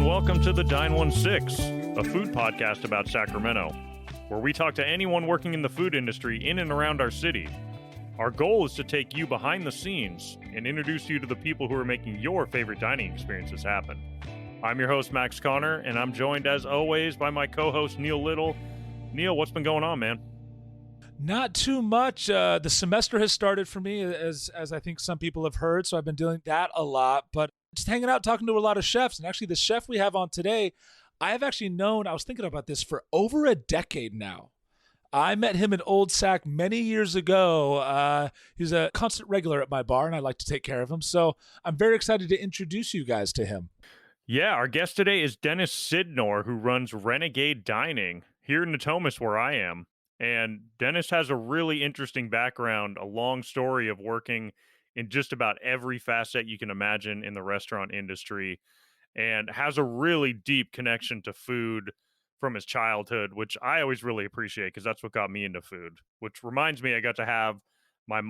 welcome to the 916, a food podcast about Sacramento, where we talk to anyone working in the food industry in and around our city. Our goal is to take you behind the scenes and introduce you to the people who are making your favorite dining experiences happen. I'm your host, Max Connor, and I'm joined, as always, by my co-host, Neil Little. Neil, what's been going on, man? Not too much. The semester has started for me, as I think some people have heard, so I've been doing that a lot, but just hanging out, talking to a lot of chefs. And actually, the chef we have on today, I have actually known, I was thinking about this, for over a decade now. I met him in Old Sac many years ago. He's a constant regular at my bar, and I like to take care of him. So I'm very excited to introduce you guys to him. Yeah, our guest today is Dennis Sydnor, who runs Renegade Dining here in Natomas, where I am. And Dennis has a really interesting background, a long story of working in just about every facet you can imagine in the restaurant industry, and has a really deep connection to food from his childhood, which I always really appreciate because that's what got me into food. Which reminds me, I got to have my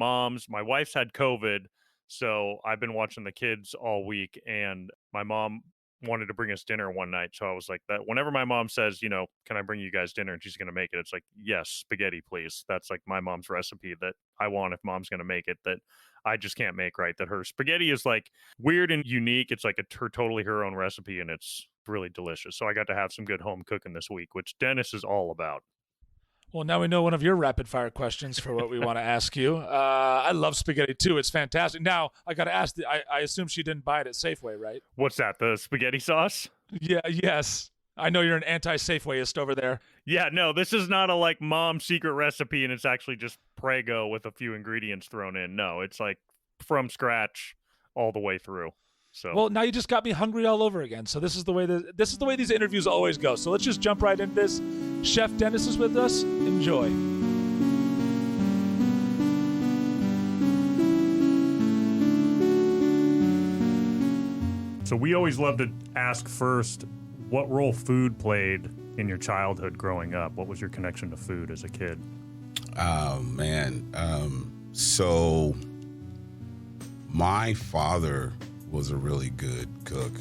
wife's had COVID, so I've been watching the kids all week, and my mom wanted to bring us dinner one night. So I was like, that whenever my mom says, you know, can I bring you guys dinner? And she's going to make it. It's like, yes, spaghetti, please. That's like my mom's recipe that I want if mom's going to make it, that I just can't make right. That her spaghetti is like weird and unique. It's like totally her own recipe, and it's really delicious. So I got to have some good home cooking this week, which Dennis is all about. Well, now we know one of your rapid fire questions for what we want to ask you. I love spaghetti too. It's fantastic. Now I got to ask, I assume she didn't buy it at Safeway, right? What's that? The spaghetti sauce? Yeah. Yes. I know you're an anti-Safewayist over there. Yeah, no, this is not a like mom's secret recipe and it's actually just Prego with a few ingredients thrown in. No, it's like from scratch all the way through. So. Well, now you just got me hungry all over again. So this is the way these interviews always go. So let's just jump right into this. Chef Dennis is with us. Enjoy. So we always love to ask first, what role food played in your childhood growing up? What was your connection to food as a kid? Oh, man. So my father was a really good cook,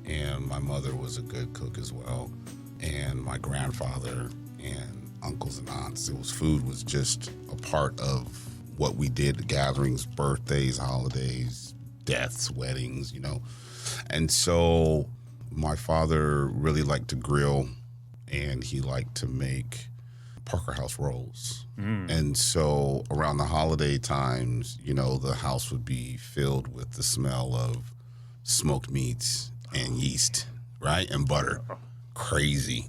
and my mother was a good cook as well, and my grandfather and uncles and aunts. Food was just a part of what we did, gatherings, birthdays, holidays, deaths, weddings, you know. And so my father really liked to grill, and he liked to make Parker House rolls. And so around the holiday times, you know, the house would be filled with the smell of smoked meats and yeast, right? And butter. Crazy.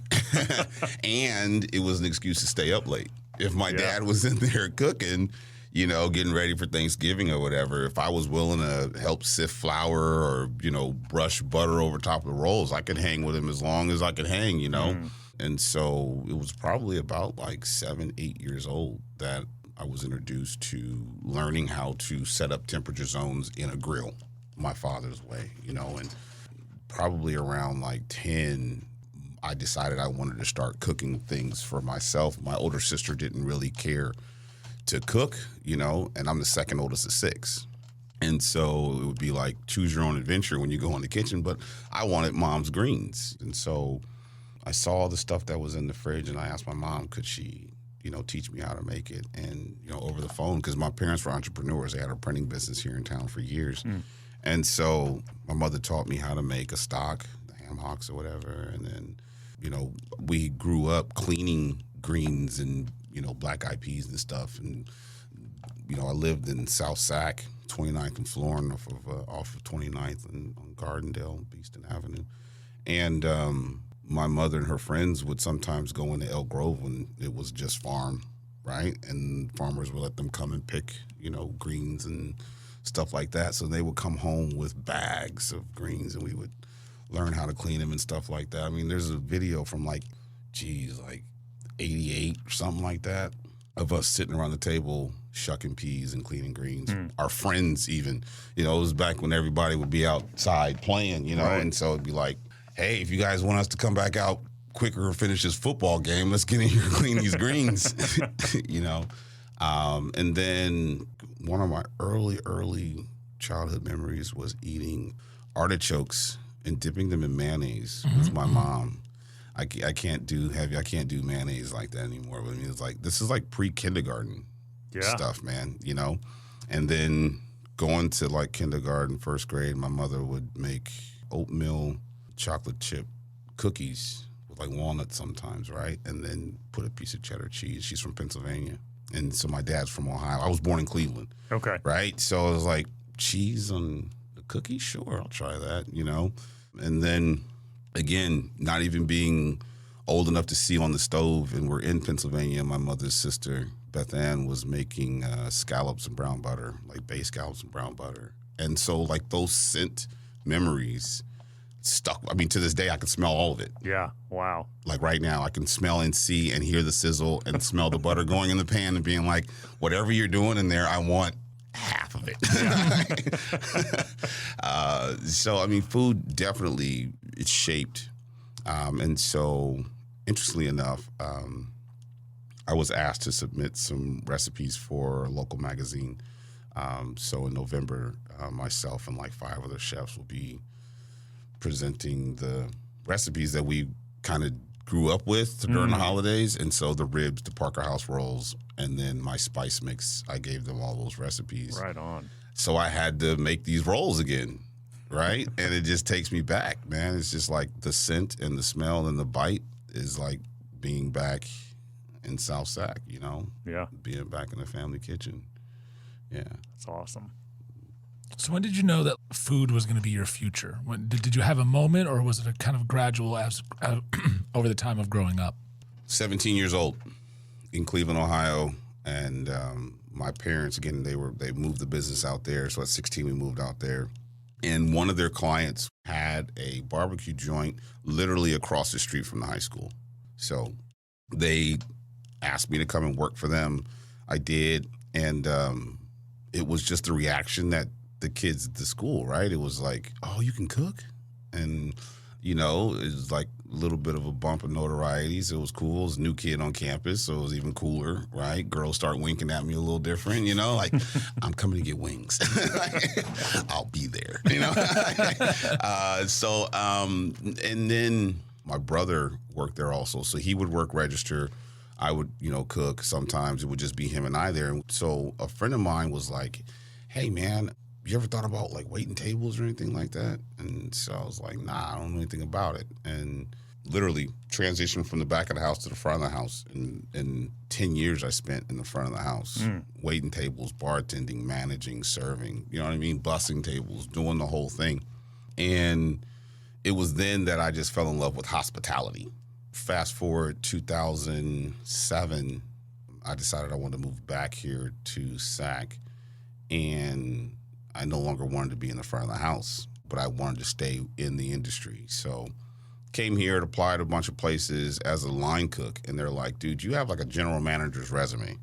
And it was an excuse to stay up late. If my dad was in there cooking, you know, getting ready for Thanksgiving or whatever, if I was willing to help sift flour or, you know, brush butter over top of the rolls, I could hang with him as long as I could hang, you know? And so it was probably about like 7, 8 years old that I was introduced to learning how to set up temperature zones in a grill, my father's way, you know. And probably around like 10, I decided I wanted to start cooking things for myself. My older sister didn't really care to cook, you know, and I'm the second oldest of 6. And so it would be like choose your own adventure when you go in the kitchen, but I wanted mom's greens. And so I saw the stuff that was in the fridge, and I asked my mom, could she, you know, teach me how to make it? And, you know, over the phone, because my parents were entrepreneurs. They had a printing business here in town for years. And so my mother taught me how to make a stock, the ham hocks or whatever. And then, you know, we grew up cleaning greens and, you know, black eyed peas and stuff. And, you know, I lived in South Sac, 29th and Florin off of 29th and on Gardendale, Beeston Avenue. And my mother and her friends would sometimes go into Elk Grove when it was just farm, right? And farmers would let them come and pick, you know, greens and stuff like that. So they would come home with bags of greens, and we would learn how to clean them and stuff like that. I mean, there's a video from like 88 or something like that of us sitting around the table shucking peas and cleaning greens. Our friends even, you know, it was back when everybody would be outside playing, you know, and so it'd be like, hey, if you guys want us to come back out quicker or finish this football game, let's get in here and clean these greens, you know. And then one of my early childhood memories was eating artichokes and dipping them in mayonnaise with my mom. I can't do heavy. I can't do mayonnaise like that anymore. I mean, it's like, this is like pre-kindergarten stuff, man, you know? And then going to like kindergarten, first grade, my mother would make oatmeal chocolate chip cookies with like walnuts sometimes, right? And then put a piece of cheddar cheese. She's from Pennsylvania. And so my dad's from Ohio. I was born in Cleveland. Okay. Right? So I was like, cheese on the cookie? Sure, I'll try that, you know? And then, again, not even being old enough to see on the stove, and we're in Pennsylvania, my mother's sister, Beth Ann, was making scallops and brown butter, like bay scallops and brown butter. And so, like, those scent memories stuck. I mean, to this day, I can smell all of it. Yeah. Wow. Like right now, I can smell and see and hear the sizzle and smell the butter going in the pan and being like, whatever you're doing in there, I want half of it. So, I mean, food definitely it's shaped. And so, interestingly enough, I was asked to submit some recipes for a local magazine. So in November, myself and like 5 other chefs will be presenting the recipes that we kind of grew up with during the holidays. And so the ribs, the Parker House rolls, and then my spice mix, I gave them all those recipes. Right on. So I had to make these rolls again, right? And it just takes me back, man. It's just like the scent and the smell and the bite is like being back in South Sac, you know? Yeah. Being back in the family kitchen. Yeah. That's awesome. So when did you know that food was going to be your future? Did you have a moment, or was it a kind of gradual over the time of growing up? 17 years old in Cleveland, Ohio, and my parents, again, they moved the business out there. So at 16, we moved out there, and one of their clients had a barbecue joint literally across the street from the high school. So they asked me to come and work for them. I did, and it was just the reaction that the kids at the school, right? It was like, oh, you can cook? And, you know, it was like a little bit of a bump of notoriety. So it was cool. It was a new kid on campus, so it was even cooler, right? Girls start winking at me a little different, you know, like, I'm coming to get wings. I'll be there, you know? And then my brother worked there also. So he would work register. I would, you know, cook. Sometimes it would just be him and I there. And so a friend of mine was like, hey, man, you ever thought about like waiting tables or anything like that? And so I was like, nah, I don't know anything about it. And literally transitioned from the back of the house to the front of the house. And 10 years I spent in the front of the house, waiting tables, bartending, managing, serving, you know what I mean? Bussing tables, doing the whole thing. And it was then that I just fell in love with hospitality. Fast forward 2007, I decided I wanted to move back here to Sac, and I no longer wanted to be in the front of the house, but I wanted to stay in the industry. So came here, applied a bunch of places as a line cook, and they're like, dude, you have like a general manager's resume.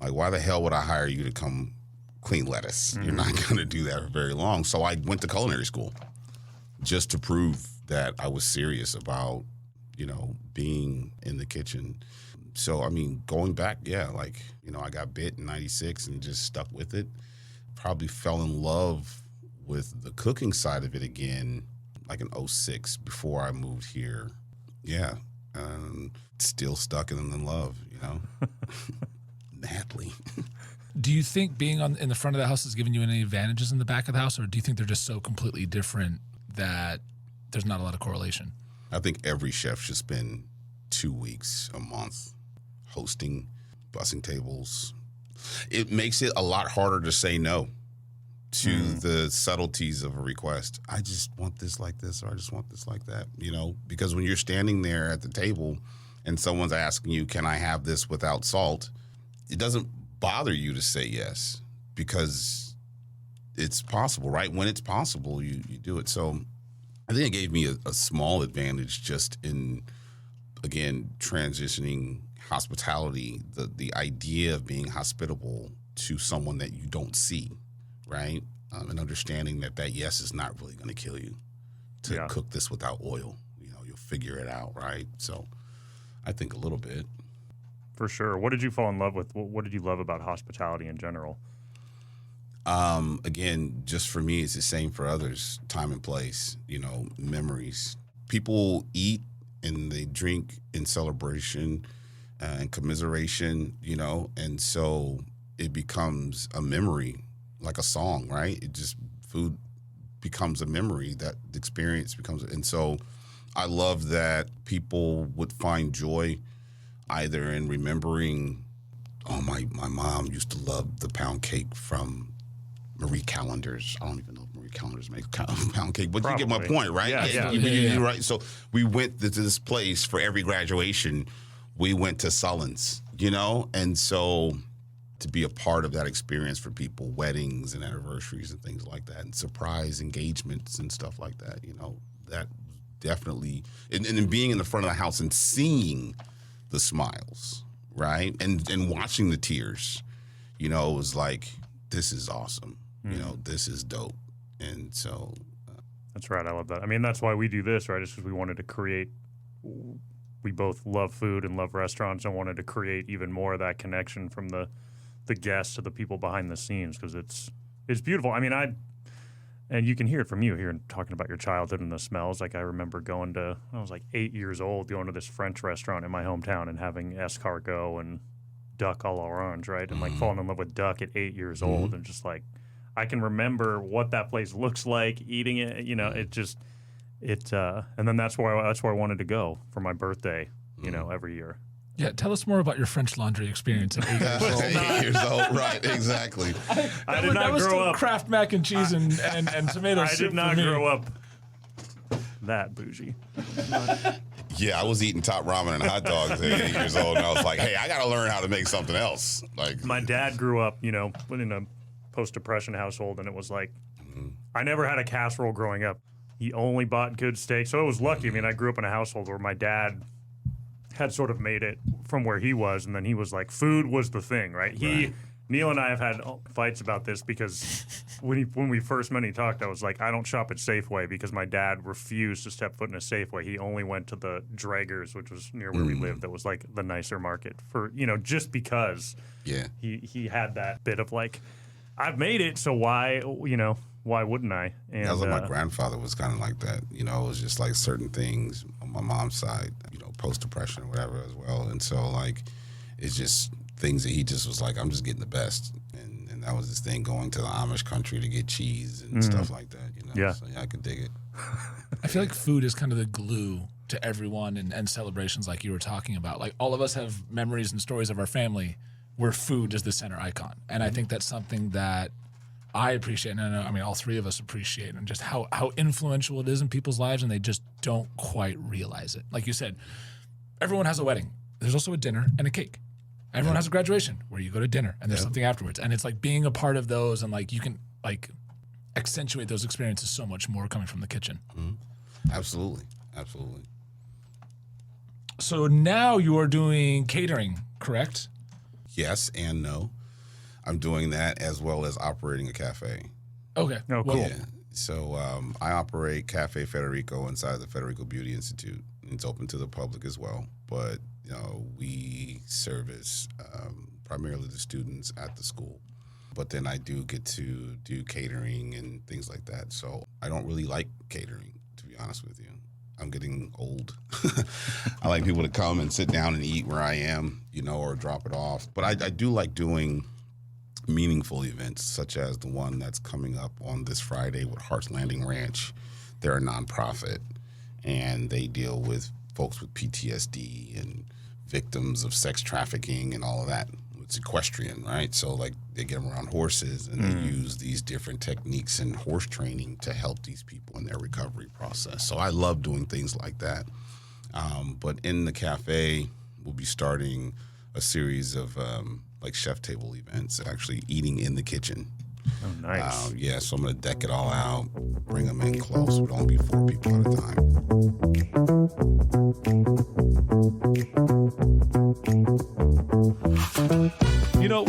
Like, why the hell would I hire you to come clean lettuce? You're not going to do that for very long. So I went to culinary school just to prove that I was serious about, you know, being in the kitchen. So, I mean, going back, yeah, like, you know, I got bit in 96 and just stuck with it. Probably fell in love with the cooking side of it again, like in 06 before I moved here. Yeah. Still stuck and in love, you know, madly. Do you think being in the front of the house has given you any advantages in the back of the house, or do you think they're just so completely different that there's not a lot of correlation? I think every chef should spend 2 weeks, a month hosting, bussing tables. It makes it a lot harder to say no to the subtleties of a request. I just want this like this, or I just want this like that, you know? Because when you're standing there at the table and someone's asking you, can I have this without salt? It doesn't bother you to say yes because it's possible, right? When it's possible, you do it. So I think it gave me a small advantage just in, again, transitioning hospitality, the idea of being hospitable to someone that you don't see, right? And understanding that yes is not really going to kill you to cook this without oil. You know, you'll figure it out, right? So I think a little bit. For sure. What did you fall in love with? What did you love about hospitality in general? Again, just for me, it's the same for others. Time and place, memories. People eat and they drink in celebration and commiseration, and so it becomes a memory, like a song, right? Food becomes a memory, that experience becomes, and so I love that people would find joy either in remembering, my mom used to love the pound cake from Marie Callender's. I don't even know if Marie Callender's make pound cake, but Probably. you get my point, right? Yeah. You're right. So we went to this place for every graduation. We went to Sullen's, and so to be a part of that experience for people, weddings and anniversaries and things like that, and surprise engagements and stuff like that, that definitely, and then being in the front of the house and seeing the smiles, right? And watching the tears, it was like, this is awesome. This is dope. And so. That's right. I love that. I mean, that's why we do this, right? It's because we wanted to create, we both love food and love restaurants and wanted to create even more of that connection from the guests to the people behind the scenes, because it's beautiful. I mean, and you can hear it from you here and talking about your childhood and the smells. Like I remember when I was like 8 years old, going to this French restaurant in my hometown and having escargot and duck à l'orange, right? And like falling in love with duck at 8 years old, and just like I can remember what that place looks like, eating it. And then that's where I wanted to go for my birthday, every year. Yeah, tell us more about your French Laundry experience at 8 years old. 8 years old, right? Exactly. I did not that was grow still up. Kraft mac and cheese and tomato soup. I did not for me. grow up that bougie. Yeah, I was eating top ramen and hot dogs at 8 years old, and I was like, hey, I got to learn how to make something else. Like My dad grew up, in a post-depression household, and it was like, I never had a casserole growing up. He only bought good steak, so it was lucky. I mean, I grew up in a household where my dad had sort of made it from where he was, and then he was like, food was the thing, right? Neil and I have had fights about this because when we first met, he talked. I was like, I don't shop at Safeway because my dad refused to step foot in a Safeway. He only went to the Draggers, which was near where we lived. That was like the nicer market for just because. Yeah. He had that bit of like, I've made it, so why wouldn't I? And that was like my grandfather was kind of like that. It was just like certain things on my mom's side, post-depression or whatever as well. And so like, it's just things that he just was like, I'm just getting the best. And that was his thing, going to the Amish country to get cheese and stuff like that, Yeah. So I could dig it. I feel like food is kind of the glue to everyone and celebrations like you were talking about. Like all of us have memories and stories of our family where food is the center icon. And I think that's something that I appreciate, and I mean, all three of us appreciate, and just how influential it is in people's lives, and they just don't quite realize it. Like you said, everyone has a wedding. There's also a dinner and a cake. Everyone has a graduation where you go to dinner and there's something afterwards. And it's like being a part of those, and like you can like accentuate those experiences so much more coming from the kitchen. Absolutely. So now you are doing catering, correct? Yes and no. I'm doing that as well as operating a cafe. Okay. Oh, cool. Yeah. So I operate Cafe Federico inside the Federico Beauty Institute. It's open to the public as well, but we service primarily the students at the school. But then I do get to do catering and things like that. So I don't really like catering, to be honest with you. I'm getting old. I like people to come and sit down and eat where I am, or drop it off. But I do like doing meaningful events, such as the one that's coming up on this Friday with Hart's Landing Ranch. They're a nonprofit, and they deal with folks with PTSD and victims of sex trafficking and all of that. It's equestrian, right? So like they get them around horses, and they use these different techniques in horse training to help these people in their recovery process. So I love doing things like that. But in the cafe, we'll be starting a series of like chef table events, actually eating in the kitchen. Oh, nice. So I'm going to deck it all out, bring them in close. We'd only be 4 people at a time.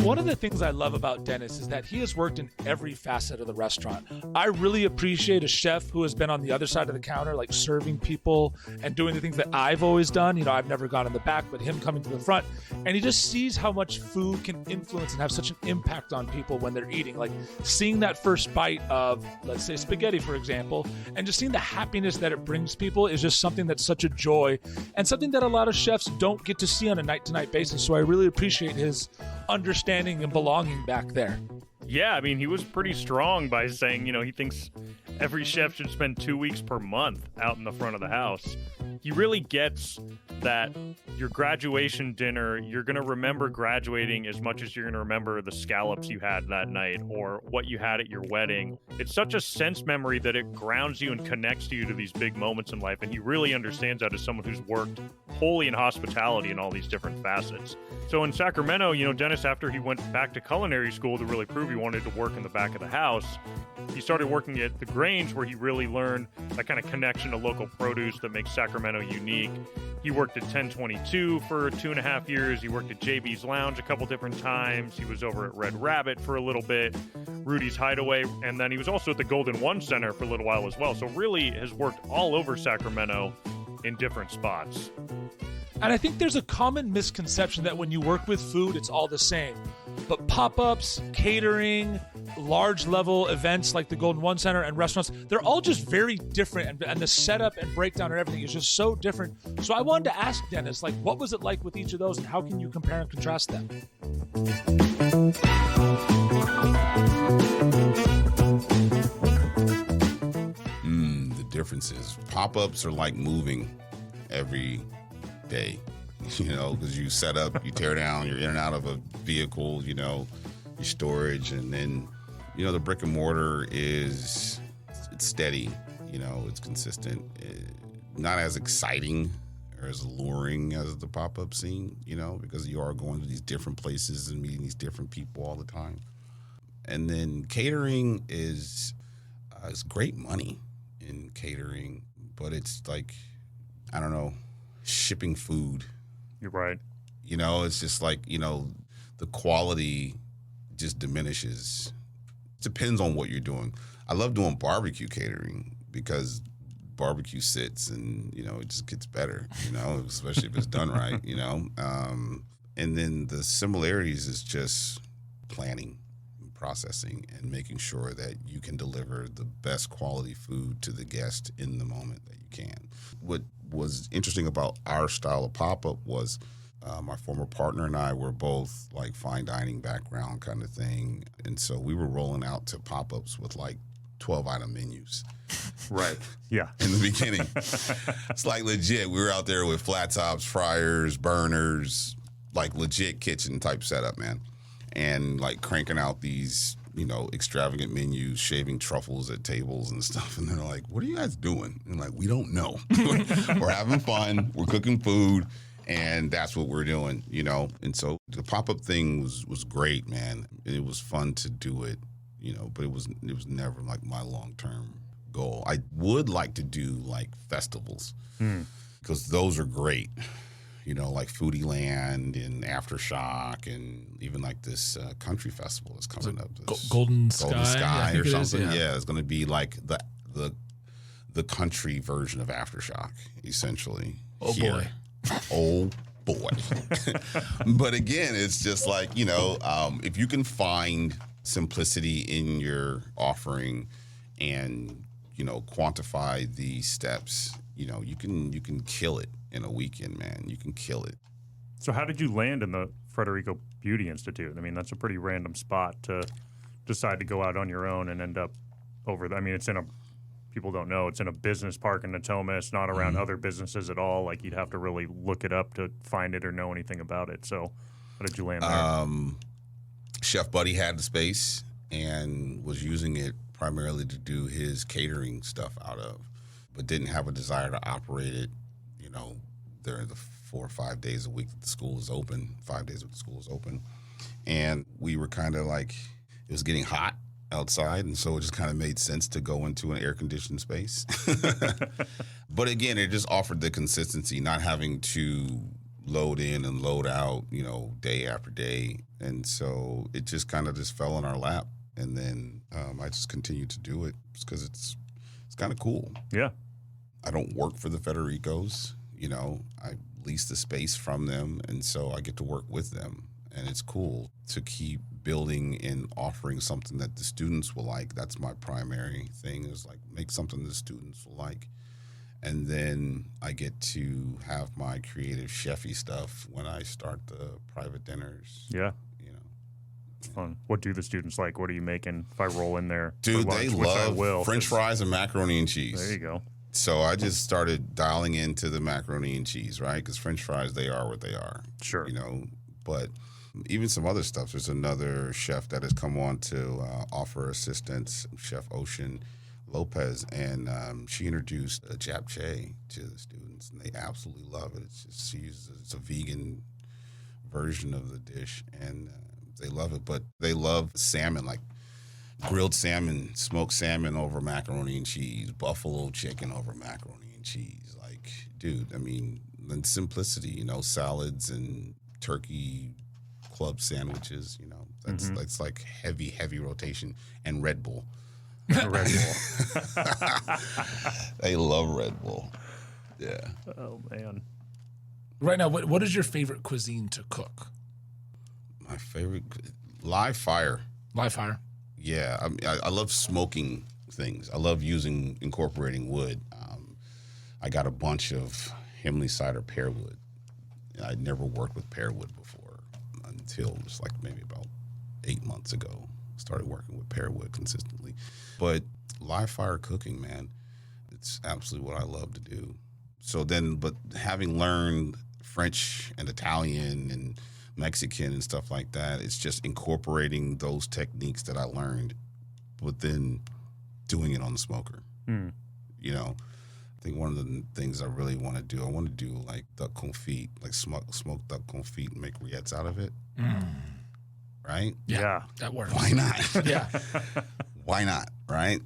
One of the things I love about Dennis is that he has worked in every facet of the restaurant. I really appreciate a chef who has been on the other side of the counter, like serving people and doing the things that I've always done. You know, I've never gone in the back, but him coming to the front. And he just sees how much food can influence and have such an impact on people when they're eating. Like seeing that first bite of, let's say, spaghetti, for example, and just seeing the happiness that it brings people is just something that's such a joy and something that a lot of chefs don't get to see on a night-to-night basis. So I really appreciate his understanding and belonging back there. Yeah, I mean, he was pretty strong by saying, he thinks every chef should spend 2 weeks per month out in the front of the house. He really gets that your graduation dinner, you're going to remember graduating as much as you're going to remember the scallops you had that night or what you had at your wedding. It's such a sense memory that it grounds you and connects you to these big moments in life. And he really understands that as someone who's worked wholly in hospitality in all these different facets. So in Sacramento, Dennis, after he went back to culinary school to really prove he wanted to work in the back of the house, he started working at the Grange, where he really learned that kind of connection to local produce that makes Sacramento unique. He worked at 1022 for 2.5 years. He worked at JB's Lounge a couple different times. He was over at Red Rabbit for a little bit, Rudy's Hideaway, and then he was also at the Golden One Center for a little while as well. So really has worked all over Sacramento in different spots. And I think there's a common misconception that when you work with food, it's all the same. But pop-ups, catering, large-level events like the Golden One Center and restaurants, they're all just very different. And the setup and breakdown and everything is just so different. So I wanted to ask Dennis, what was it like with each of those and how can you compare and contrast them? The differences. Pop-ups are like moving every day, because you set up, you tear down, you're in and out of a vehicle, your storage, and then, the brick and mortar it's steady, it's consistent, not as exciting or as alluring as the pop-up scene, because you are going to these different places and meeting these different people all the time. And then catering is great money in catering, but it's like, I don't know, shipping food. You're right. It's just like, the quality just diminishes. It depends on what you're doing. I love doing barbecue catering because barbecue sits and, it just gets better, especially if it's done right, and then the similarities is just planning, processing, and making sure that you can deliver the best quality food to the guest in the moment that you can. What was interesting about our style of pop-up was my former partner and I were both like fine dining background kind of thing. And so we were rolling out to pop-ups with like 12-item menus. Right. Yeah. In the beginning. It's like legit. We were out there with flat tops, fryers, burners, like legit kitchen type setup, man. And like cranking out these, extravagant menus, shaving truffles at tables and stuff. And they're like, what are you guys doing? And like, we don't know. We're having fun. We're cooking food. And that's what we're doing, And so the pop-up thing was great, man. It was fun to do it, but it was never like my long-term goal. I would like to do like festivals because those are great. Like Foodie Land and Aftershock, and even like this country festival is coming up. Golden Sky or something. Is, yeah. It's going to be like the country version of Aftershock, essentially. Oh, boy. Oh, boy. But again, it's just like, if you can find simplicity in your offering and, quantify the steps, you can kill it. In a weekend, man, you can kill it. So how did you land in the Federico Beauty Institute? I mean, that's a pretty random spot to decide to go out on your own and end up over there. I mean, people don't know, it's in a business park in Natomas, not around other businesses at all. Like, you'd have to really look it up to find it or know anything about it. So how did you land there? Chef Buddy had the space and was using it primarily to do his catering stuff out of, but didn't have a desire to operate it, during the 4 or 5 days a week that the school is open, 5 days that the school is open. And we were kind of like, it was getting hot outside, and so it just kind of made sense to go into an air-conditioned space. But again, it just offered the consistency, not having to load in and load out, day after day. And so it just kind of just fell in our lap. And then I just continued to do it because it's kind of cool. Yeah. I don't work for the Federicos. I lease the space from them. And so I get to work with them. And it's cool to keep building and offering something that the students will like. That's my primary thing, is like make something the students will like. And then I get to have my creative chefy stuff when I start the private dinners. Yeah. It's fun. What do the students like? What are you making if I roll in there? Dude, for lunch, they which I love will, French fries and macaroni and cheese. There you go. So I just started dialing into the macaroni and cheese, right? Because French fries, they are what they are. Sure. But even some other stuff. There's another chef that has come on to offer assistance, Chef Ocean Lopez, and she introduced a japchae to the students, and they absolutely love it. It's a vegan version of the dish, and they love it. But they love salmon, like grilled salmon, smoked salmon over macaroni and cheese, buffalo chicken over macaroni and cheese. Like, dude, I mean, the simplicity, salads and turkey club sandwiches, that's like heavy rotation, and Red Bull. Red Bull. They love Red Bull. Yeah. Oh, man. Right now, what is your favorite cuisine to cook? My favorite, live fire. Live fire. Yeah, I love smoking things. I love incorporating wood. I got a bunch of Himley cider pear wood. I'd never worked with pear wood before until just like maybe about 8 months ago. Started working with pear wood consistently. But live fire cooking, man, it's absolutely what I love to do. So then, but having learned French and Italian and Mexican and stuff like that, it's just incorporating those techniques that I learned, but then doing it on the smoker. I think one of the things I really want to do, I want to do like duck confit, like smoked duck confit and make rillettes out of it. Right? Yeah. That works. Why not? Yeah. Why not? Right?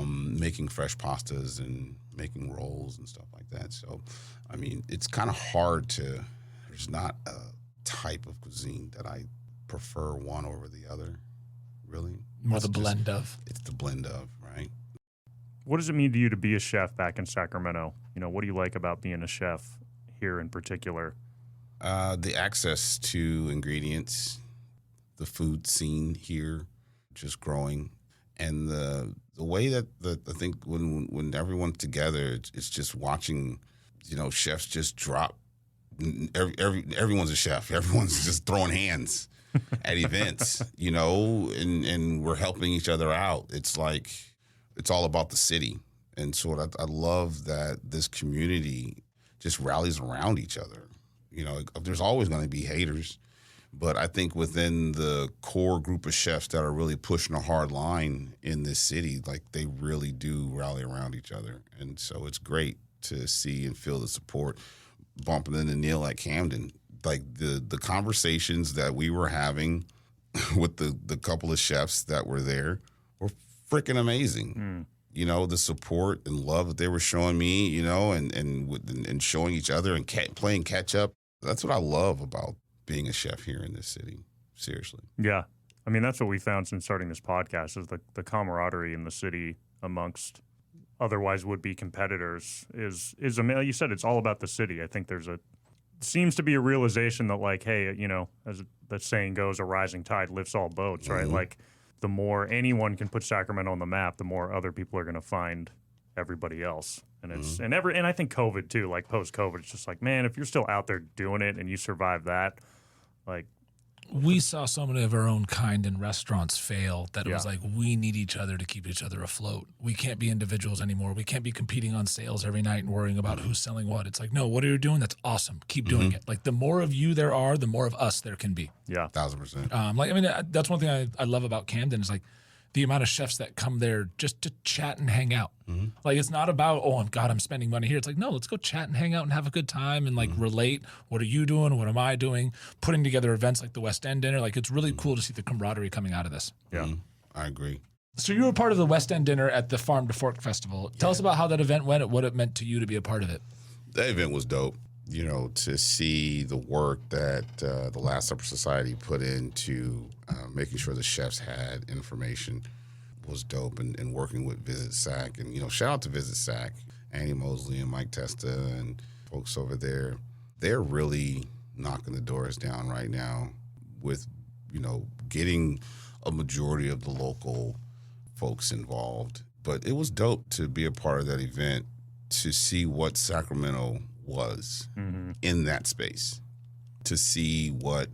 Making fresh pastas and making rolls and stuff like that. So, I mean, it's kind of hard there's not a type of cuisine that I prefer one over the other, really. More the blend of. It's the blend of, right? What does it mean to you to be a chef back in Sacramento? What do you like about being a chef here in particular? The access to ingredients, the food scene here just growing, and the way that I think when everyone's together, it's just watching, chefs just drop. Everyone's a chef. Everyone's just throwing hands at events, and we're helping each other out. It's like it's all about the city, and so I love that this community just rallies around each other. There's always going to be haters, but I think within the core group of chefs that are really pushing a hard line in this city, like they really do rally around each other, and so it's great to see and feel the support. Bumping into Neil at Camden, like the conversations that we were having with the couple of chefs that were there were freaking amazing. The support and love that they were showing me, and showing each other and playing catch up. That's what I love about being a chef here in this city. Seriously. Yeah. I mean, that's what we found since starting this podcast is the camaraderie in the city amongst otherwise would-be competitors is I mean, you said, it's all about the city. I think seems to be a realization that, like, hey, as that saying goes, a rising tide lifts all boats, right? Mm-hmm. Like, the more anyone can put Sacramento on the map, the more other people are going to find everybody else. And it's and I think COVID too, like post-COVID, it's just like, man, if you're still out there doing it and you survive that, like, we saw so many of our own kind in restaurants fail that it was like, we need each other to keep each other afloat. We can't be individuals anymore. We can't be competing on sales every night and worrying about who's selling what. It's like, no, what are you doing? That's awesome. Keep doing it. Like, the more of you there are, the more of us there can be. Yeah. 1,000%. That's one thing I love about Camden is like the amount of chefs that come there just to chat and hang out. Like, it's not about, I'm spending money here. It's like, no, let's go chat and hang out and have a good time and like relate. What are you doing? What am I doing? Putting together events like the West End dinner. Like, it's really cool to see the camaraderie coming out of this. Yeah. I agree. So you were part of the West End dinner at the Farm to Fork Festival. Tell us about how that event went and what it meant to you to be a part of it. That event was dope. to see the work that the Last Supper Society put into making sure the chefs had information was dope, and working with Visit Sac. And, shout out to Visit Sac, Annie Mosley and Mike Testa and folks over there. They're really knocking the doors down right now with, getting a majority of the local folks involved. But it was dope to be a part of that event, to see what Sacramento was in that space, to see what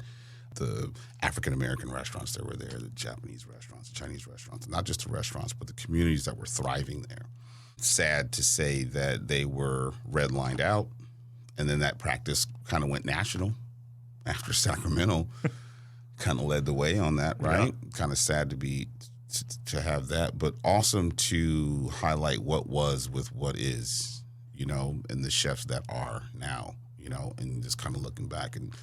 the African-American restaurants that were there, the Japanese restaurants, the Chinese restaurants, not just the restaurants, but the communities that were thriving there. Sad to say that they were redlined out, and then that practice kind of went national after Sacramento kind of led the way on that, right? Yeah. Kind of sad to have that, but awesome to highlight what was with what is, and the chefs that are now, and just kind of looking back. And,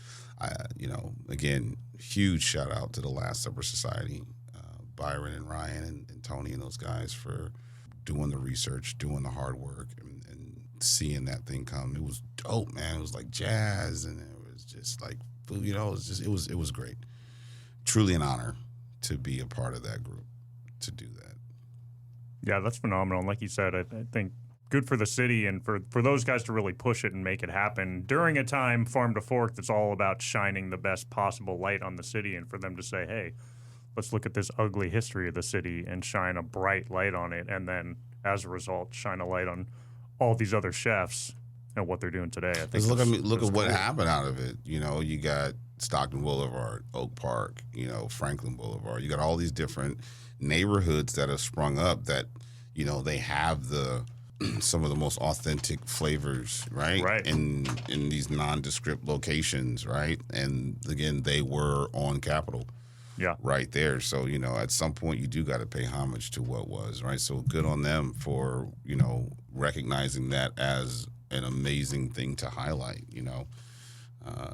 again, huge shout out to the Last Supper Society, Byron and Ryan and Tony and those guys for doing the research, doing the hard work, and seeing that thing come. It was dope, man. It was like jazz, and it was just like, it was great. Truly an honor to be a part of that group, to do that. Yeah, that's phenomenal. And like you said, I think good for the city and for those guys to really push it and make it happen during a time, farm to fork, that's all about shining the best possible light on the city, and for them to say, hey, let's look at this ugly history of the city and shine a bright light on it, and then as a result shine a light on all these other chefs and what they're doing today. I think look at what happened out of it. You got Stockton Boulevard, Oak Park, Franklin Boulevard. You got all these different neighborhoods that have sprung up that, they have some of the most authentic flavors, right? In these nondescript locations, right? And again, they were on Capitol. Yeah. Right there. So, at some point you do got to pay homage to what was, right? So good on them for, recognizing that as an amazing thing to highlight,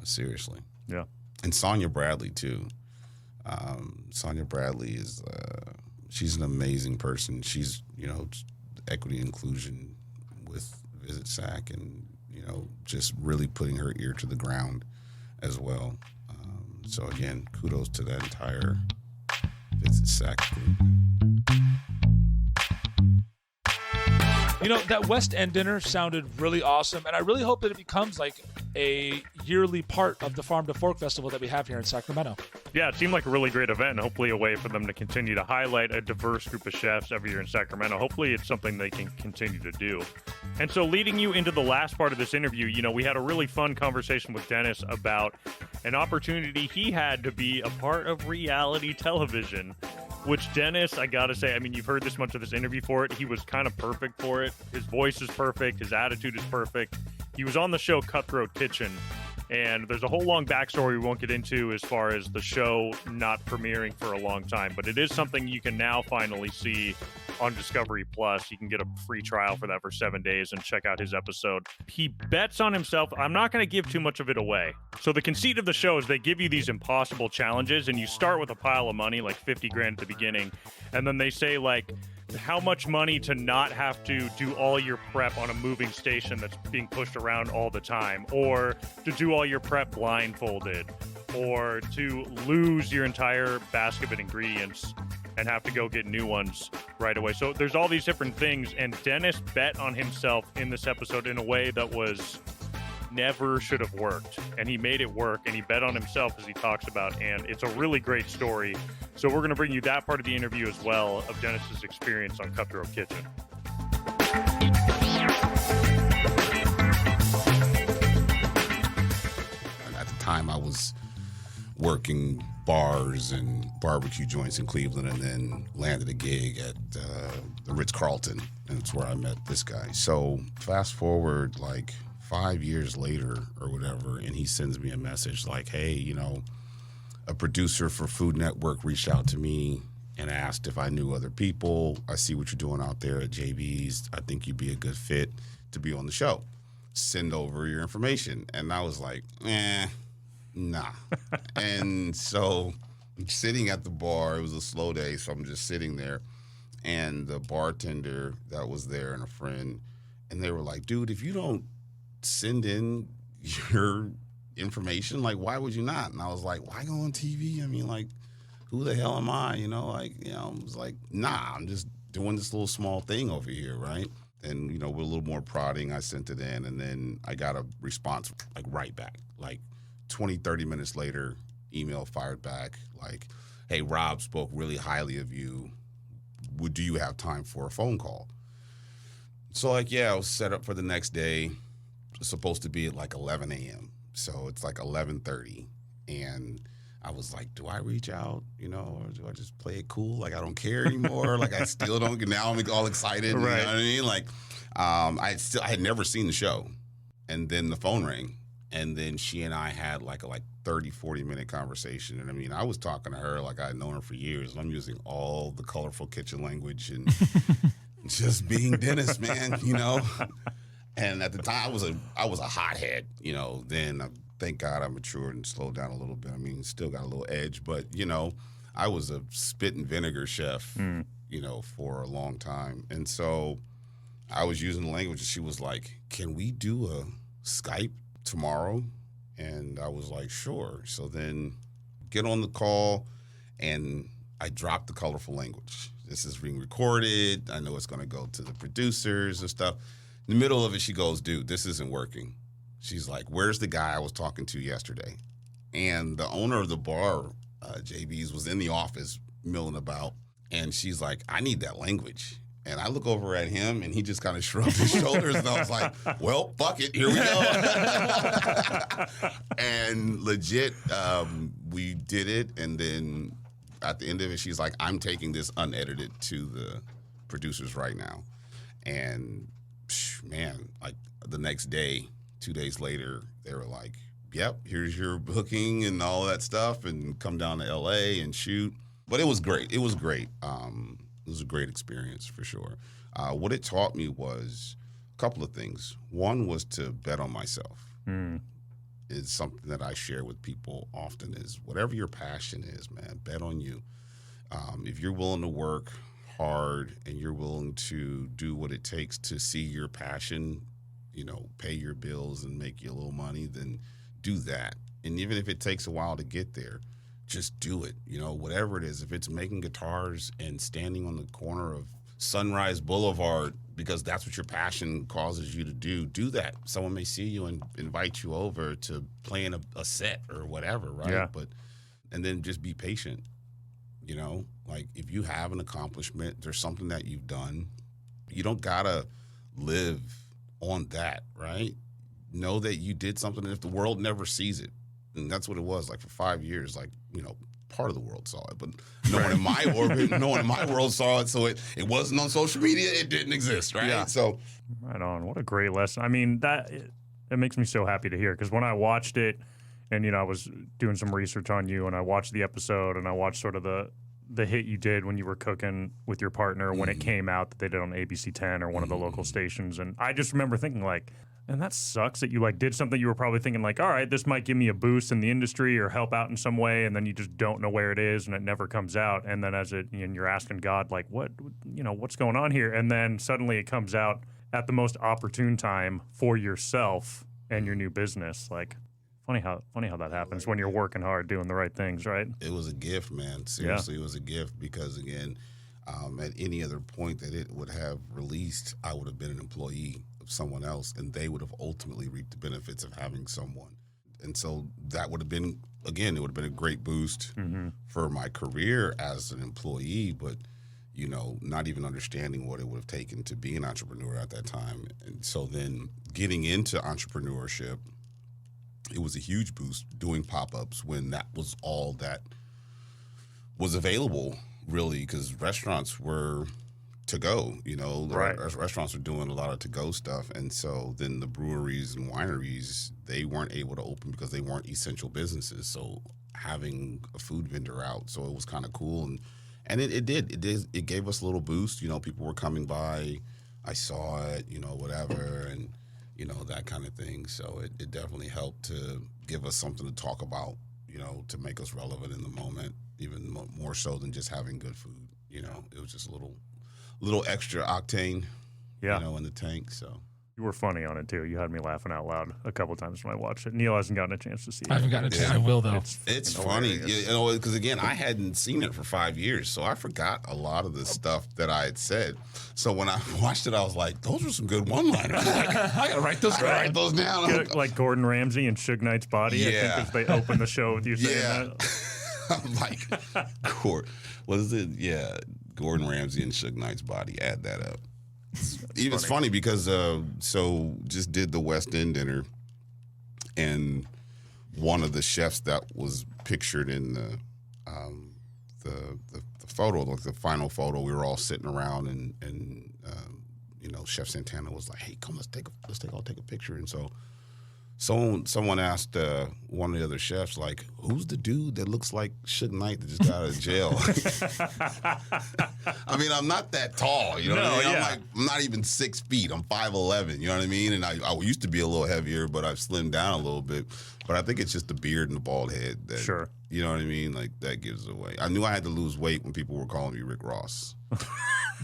seriously. Yeah. And Sonia Bradley too. Sonia Bradley is, she's an amazing person. She's, equity inclusion with Visit Sac, and, just really putting her ear to the ground as well. So again, kudos to that entire Visit Sac group. That West End dinner sounded really awesome, and I really hope that it becomes like a yearly part of the Farm to Fork Festival that we have here in Sacramento. Yeah, it seemed like a really great event, and hopefully a way for them to continue to highlight a diverse group of chefs every year in Sacramento. Hopefully it's something they can continue to do. And so leading you into the last part of this interview, we had a really fun conversation with Dennis about an opportunity he had to be a part of reality television, which Dennis, I gotta say, you've heard this much of this interview for it. He was kind of perfect for it. His voice is perfect. His attitude is perfect. He was on the show Cutthroat Kitchen, and there's a whole long backstory we won't get into as far as the show not premiering for a long time, but it is something you can now finally see on Discovery Plus. You can get a free trial for that for 7 days and check out his episode. He bets on himself. I'm not going to give too much of it away. So the conceit of the show is they give you these impossible challenges, and you start with a pile of money, like 50 grand at the beginning, and then they say like how much money to not have to do all your prep on a moving station that's being pushed around all the time, or to do all your prep blindfolded, or to lose your entire basket of ingredients and have to go get new ones right away. So there's all these different things, and Dennis bet on himself in this episode in a way that was never should have worked, and he made it work, and he bet on himself, as he talks about, and it's a really great story. So we're going to bring you that part of the interview as well of Dennis's experience on Cutthroat Kitchen. At the time I was working bars and barbecue joints in Cleveland, and then landed a gig at the Ritz-Carlton, and it's where I met this guy. So fast forward like 5 years later or whatever, and he sends me a message like, hey, a producer for Food Network reached out to me and asked if I knew other people. I see what you're doing out there at JB's. I think you'd be a good fit to be on the show. Send over your information. And I was like, nah. And so I'm sitting at the bar. It was a slow day, so I'm just sitting there. And the bartender that was there and a friend, and they were like, dude, if you don't send in your information? Like, why would you not? And I was like, why go on TV? I mean, like, who the hell am I? I was like, nah, I'm just doing this little small thing over here, right? And, with a little more prodding, I sent it in, and then I got a response, like, right back. Like, 20, 30 minutes later, email fired back, like, hey, Rob spoke really highly of you. Do you have time for a phone call? So, like, yeah, I was set up for the next day. It's supposed to be at, like, 11 a.m. So it's, like, 11:30, and I was like, do I reach out, or do I just play it cool? Like, I don't care anymore. Like, I still don't. Now I'm all excited. Right. You know what I mean? Like, I had never seen the show. And then the phone rang. And then she and I had like a 30, 40-minute conversation. And I mean, I was talking to her like I had known her for years. I'm using all the colorful kitchen language and just being Dennis, man, And at the time, I was a hothead, Then thank God I matured and slowed down a little bit. I mean, still got a little edge, but, I was a spit and vinegar chef, for a long time. And so I was using the language, and she was like, can we do a Skype tomorrow? And I was like, sure. So then get on the call, and I dropped the colorful language. This is being recorded. I know it's going to go to the producers and stuff. In the middle of it, she goes, dude, this isn't working. She's like, where's the guy I was talking to yesterday? And the owner of the bar, JB's, was in the office milling about. And she's like, I need that language. And I look over at him, and he just kind of shrugged his shoulders. And I was like, well, fuck it. Here we go. And legit, we did it. And then at the end of it, she's like, I'm taking this unedited to the producers right now. And man, like the next day, 2 days later, they were like, yep, here's your booking and all that stuff, and come down to LA and shoot. But it was great. It was great. It was a great experience for sure. What it taught me was a couple of things. One was to bet on myself. It's something that I share with people often is whatever your passion is, man, bet on you. If you're willing to work hard and you're willing to do what it takes to see your passion, pay your bills and make you a little money, then do that. And even if it takes a while to get there, just do it. Whatever it is, if it's making guitars and standing on the corner of Sunrise Boulevard because that's what your passion causes you to do that. Someone may see you and invite you over to play in a set or whatever, right? Yeah. And then just be patient. Like if you have an accomplishment, there's something that you've done, you don't gotta live on that, right? Know that you did something, and if the world never sees it, and that's what it was like for 5 years, like, part of the world saw it, but no one in my orbit, no one in my world saw it, so it wasn't on social media, it didn't exist, right? Yeah. So, right on. What a great lesson. I mean, it makes me so happy to hear, because when I watched it, and, I was doing some research on you, and I watched the episode, and I watched sort of the hit you did when you were cooking with your partner when it came out that they did on ABC 10 or one of the local stations. And I just remember thinking like, and that sucks that you like did something you were probably thinking like, all right, this might give me a boost in the industry or help out in some way. And then you just don't know where it is and it never comes out. And then and you're asking God, like, what's going on here? And then suddenly it comes out at the most opportune time for yourself and your new business. Like, funny how that happens when you're working hard, doing the right things, right? it was a gift, man. Seriously, It was a gift because, again, at any other point that it would have released, I would have been an employee of someone else, and they would have ultimately reaped the benefits of having someone. And so that would have been, again, it would have been a great boost for my career as an employee, but, not even understanding what it would have taken to be an entrepreneur at that time. And so then getting into entrepreneurship, it was a huge boost doing pop-ups when that was all that was available, really, because restaurants were to go, Right. Restaurants were doing a lot of to-go stuff. And so then the breweries and wineries, they weren't able to open because they weren't essential businesses. So having a food vendor out, so it was kind of cool. And it gave us a little boost. People were coming by, I saw it, whatever, and that kind of thing. So it definitely helped to give us something to talk about, to make us relevant in the moment, even more so than just having good food. It was just a little extra octane, in the tank. So You were funny on it too. You had me laughing out loud a couple times when I watched it. Neil hasn't gotten a chance to see it. I haven't gotten a chance. I will though. It's funny, because again, I hadn't seen it for 5 years, so I forgot a lot of the stuff that I had said. So when I watched it, I was like, "Those are some good one-liners." I gotta write those down. Get like Gordon Ramsay and Suge Knight's Body. Yeah. I think as they open the show with you saying that. I'm like, what is it? Yeah, Gordon Ramsay and Suge Knight's Body. Add that up. It's funny because so just did the West End dinner, and one of the chefs that was pictured in the photo, like the final photo, we were all sitting around, and Chef Santana was like, "Hey, come, let's all take a picture." And so someone asked one of the other chefs, like, "Who's the dude that looks like Suge Knight that just got out of jail?" I mean, I'm not that tall, you know what I mean? Yeah. I'm not even 6 feet. I'm 5'11", you know what I mean? And I used to be a little heavier, but I've slimmed down a little bit. But I think it's just the beard and the bald head that, Sure. You know what I mean? Like, that gives it away. I knew I had to lose weight when people were calling me Rick Ross.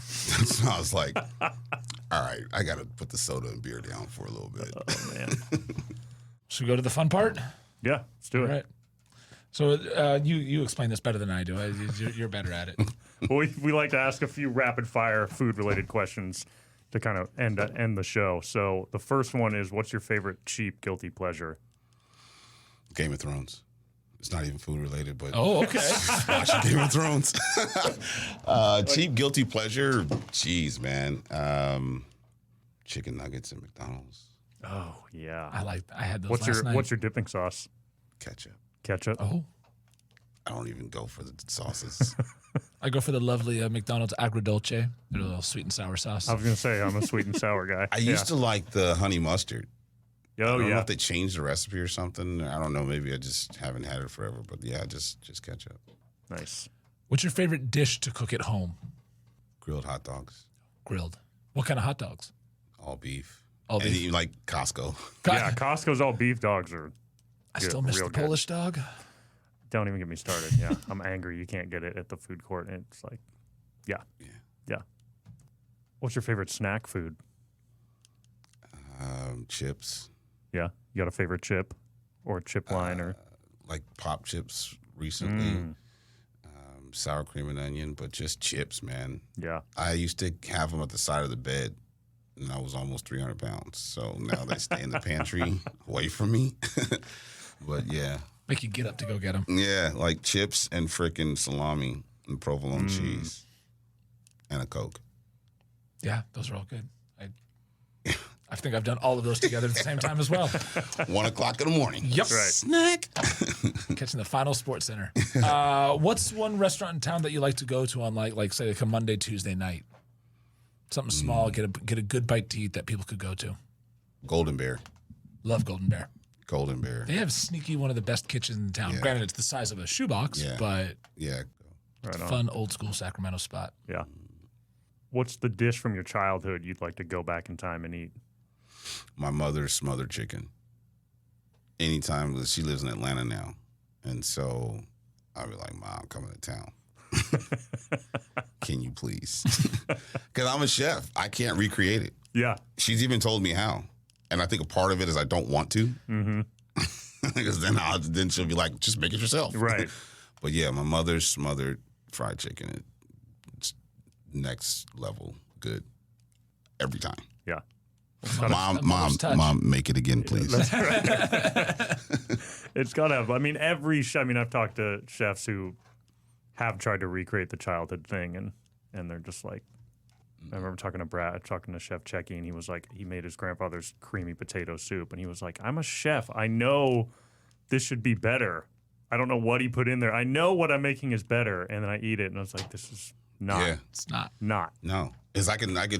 So I was like, all right, I got to put the soda and beer down for a little bit. Oh, man. Should we go to the fun part? Yeah, let's do it. All right. So you explain this better than I do. You're better at it. Well, we like to ask a few rapid-fire food-related questions to kind of end the show. So the first one is, what's your favorite cheap guilty pleasure? Game of Thrones. It's not even food related, but Oh, okay. watching Game of Thrones. Cheap guilty pleasure. Jeez, man. Chicken nuggets at McDonald's. Oh yeah. I had those last night. What's your dipping sauce? Ketchup. Ketchup. Oh, I don't even go for the sauces. I go for the lovely McDonald's agrodolce. Their little sweet and sour sauce. I was gonna say I'm a sweet and sour guy. I used to like the honey mustard. I Oh don't know yeah. if they changed the recipe or something. I don't know. Maybe I just haven't had it forever. But yeah, just ketchup. Nice. What's your favorite dish to cook at home? Grilled hot dogs. Grilled. What kind of hot dogs? All beef. All And beef. you like Costco. Yeah, Costco's all beef dogs are. I still miss real the good. Polish dog. Don't even get me started. Yeah, I'm angry. You can't get it at the food court. And it's like, yeah. What's your favorite snack food? Chips. Yeah, you got a favorite chip or chip line or? Like pop chips recently. Sour cream and onion, but just chips, man. Yeah. I used to have them at the side of the bed, and I was almost 300 pounds. So now they stay in the pantry away from me. But yeah. Make you get up to go get them. Yeah, like chips and frickin' salami and provolone cheese and a Coke. Yeah, those are all good. I think I've done all of those together at the same time as well. 1 o'clock in the morning. Yep. Right. Snack. Catching the final Sports Center. What's one restaurant in town that you like to go to on like say like a Monday, Tuesday night? Something small, get a good bite to eat that people could go to. Golden Bear. Love Golden Bear. Golden Bear. They have sneaky one of the best kitchens in town. Yeah. Granted, it's the size of a shoebox, Yeah. but Yeah. Right on. fun old school Sacramento spot. Yeah. What's the dish from your childhood you'd like to go back in time and eat? My mother's smothered chicken. Anytime, she lives in Atlanta now. And so I'll be like, Mom, I'm coming to town. Can you please? Because I'm a chef. I can't recreate it. Yeah. She's even told me how. And I think a part of it is I don't want to. Mm-hmm. Because then she'll be like, just make it yourself. Right. But yeah, my mother's smothered fried chicken. It's next level good every time. Yeah. Mom, make it again, please. It's got to have. I mean, I've talked to chefs who have tried to recreate the childhood thing, and they're just like, I remember talking to Chef Checky, and he was like, he made his grandfather's creamy potato soup, and he was like, I'm a chef. I know this should be better. I don't know what he put in there. I know what I'm making is better, and then I eat it, and I was like, this is not. Yeah. It's not. Not. No, because I could make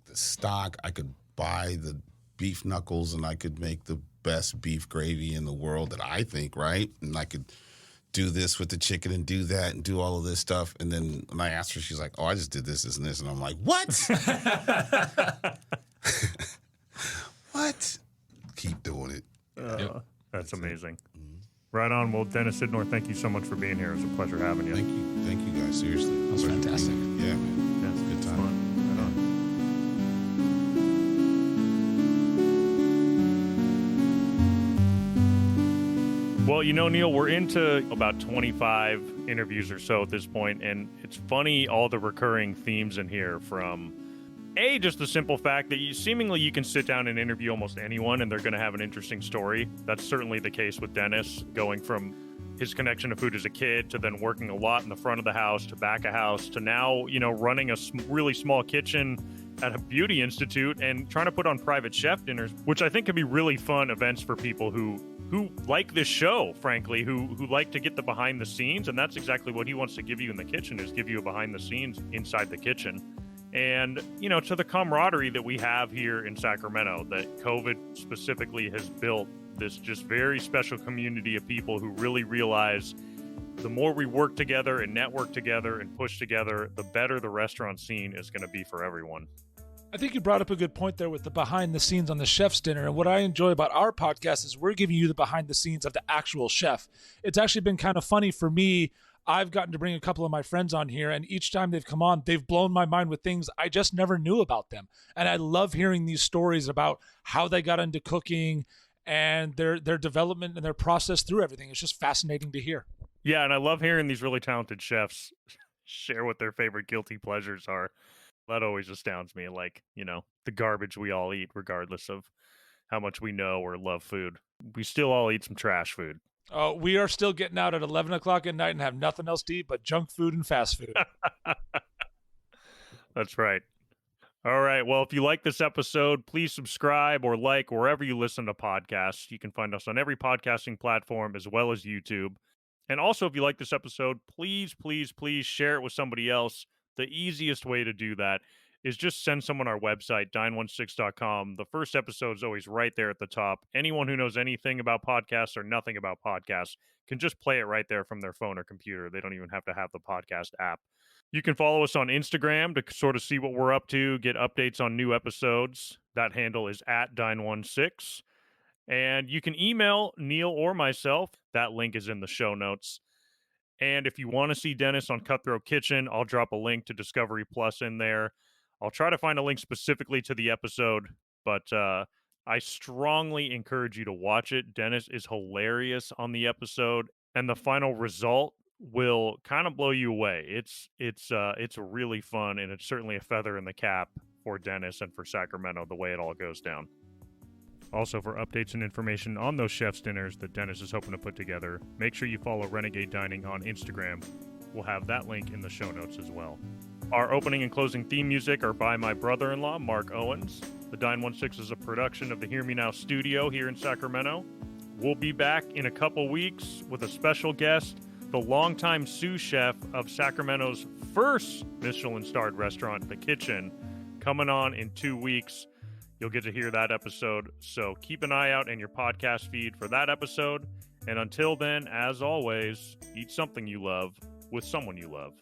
the stock. I could buy the beef knuckles, and I could make the best beef gravy in the world that I think, right? And I could do this with the chicken and do that and do all of this stuff. And then when I asked her, she's like, "Oh, I just did this, and this," and I'm like, "What? What? Keep doing it." Yep. That's amazing. Right on. Well, Dennis Sydnor, thank you so much for being here. It was a pleasure having you. Thank you guys. Seriously, That was fantastic. Yeah, man. Yeah, Good it's time. fun. Right on. Well, Neil, we're into about 25 interviews or so at this point, and it's funny all the recurring themes in here from just the simple fact that you can sit down and interview almost anyone and they're going to have an interesting story. That's certainly the case with Dennis, going from his connection to food as a kid to then working a lot in the front of the house to back of house to now, running a really small kitchen at a beauty institute and trying to put on private chef dinners, which I think can be really fun events for people who like this show, frankly, who like to get the behind the scenes. And that's exactly what he wants to give you in the kitchen, is give you a behind the scenes inside the kitchen. And, to the camaraderie that we have here in Sacramento, that COVID specifically has built this just very special community of people who really realize the more we work together and network together and push together, the better the restaurant scene is going to be for everyone. I think you brought up a good point there with the behind the scenes on the chef's dinner. And what I enjoy about our podcast is we're giving you the behind the scenes of the actual chef. It's actually been kind of funny for me. I've gotten to bring a couple of my friends on here, and each time they've come on, they've blown my mind with things I just never knew about them. And I love hearing these stories about how they got into cooking and their development and their process through everything. It's just fascinating to hear. Yeah, and I love hearing these really talented chefs share what their favorite guilty pleasures are. That always astounds me, like, the garbage we all eat, regardless of how much we know or love food. We still all eat some trash food. Oh, we are still getting out at 11 o'clock at night and have nothing else to eat but junk food and fast food. That's right. All right. Well, if you like this episode, please subscribe or like wherever you listen to podcasts. You can find us on every podcasting platform as well as YouTube. And also, if you like this episode, please, please, please share it with somebody else. The easiest way to do that is just send someone our website, dine16.com. The first episode is always right there at the top. Anyone who knows anything about podcasts or nothing about podcasts can just play it right there from their phone or computer. They don't even have to have the podcast app. You can follow us on Instagram to sort of see what we're up to, get updates on new episodes. That handle is at dine16. And you can email Neil or myself. That link is in the show notes. And if you want to see Dennis on Cutthroat Kitchen, I'll drop a link to Discovery Plus in there. I'll try to find a link specifically to the episode, but I strongly encourage you to watch it. Dennis is hilarious on the episode, and the final result will kind of blow you away. It's really fun, and it's certainly a feather in the cap for Dennis and for Sacramento, the way it all goes down. Also, for updates and information on those chef's dinners that Dennis is hoping to put together, make sure you follow Renegade Dining on Instagram. We'll have that link in the show notes as well. Our opening and closing theme music are by my brother-in-law, Mark Owens. The Dine16 is a production of the Hear Me Now studio here in Sacramento. We'll be back in a couple weeks with a special guest, the longtime sous chef of Sacramento's first Michelin-starred restaurant, The Kitchen, coming on in 2 weeks. You'll get to hear that episode, so keep an eye out in your podcast feed for that episode. And until then, as always, eat something you love with someone you love.